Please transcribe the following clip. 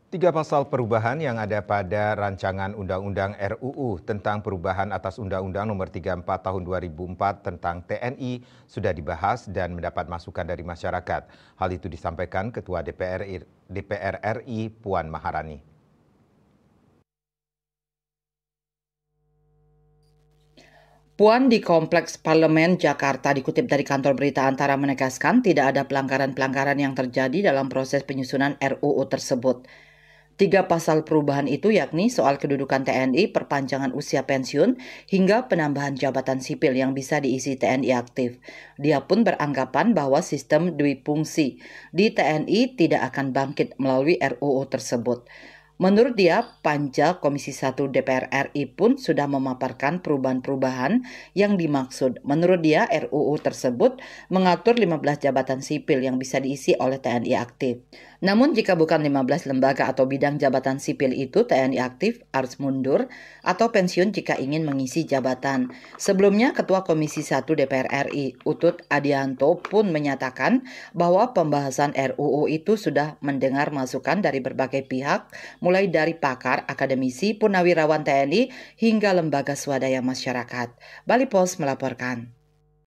Tiga pasal perubahan yang ada pada rancangan Undang-Undang RUU tentang perubahan atas Undang-Undang Nomor 34 Tahun 2004 tentang TNI sudah dibahas dan mendapat masukan dari masyarakat. Hal itu disampaikan Ketua DPR RI Puan Maharani. Puan di Kompleks Parlemen Jakarta dikutip dari kantor berita Antara menegaskan tidak ada pelanggaran-pelanggaran yang terjadi dalam proses penyusunan RUU tersebut. Tiga pasal perubahan itu yakni soal kedudukan TNI, perpanjangan usia pensiun, hingga penambahan jabatan sipil yang bisa diisi TNI aktif. Dia pun beranggapan bahwa sistem duifungsi di TNI tidak akan bangkit melalui RUU tersebut. Menurut dia, Panja Komisi 1 DPR RI pun sudah memaparkan perubahan-perubahan yang dimaksud. Menurut dia, RUU tersebut mengatur 15 jabatan sipil yang bisa diisi oleh TNI aktif. Namun jika bukan 15 lembaga atau bidang jabatan sipil itu, TNI aktif harus mundur atau pensiun jika ingin mengisi jabatan. Sebelumnya, Ketua Komisi 1 DPR RI, Utut Adianto pun menyatakan bahwa pembahasan RUU itu sudah mendengar masukan dari berbagai pihak, mulai dari pakar, akademisi, purnawirawan TNI, hingga lembaga swadaya masyarakat. Bali Post melaporkan.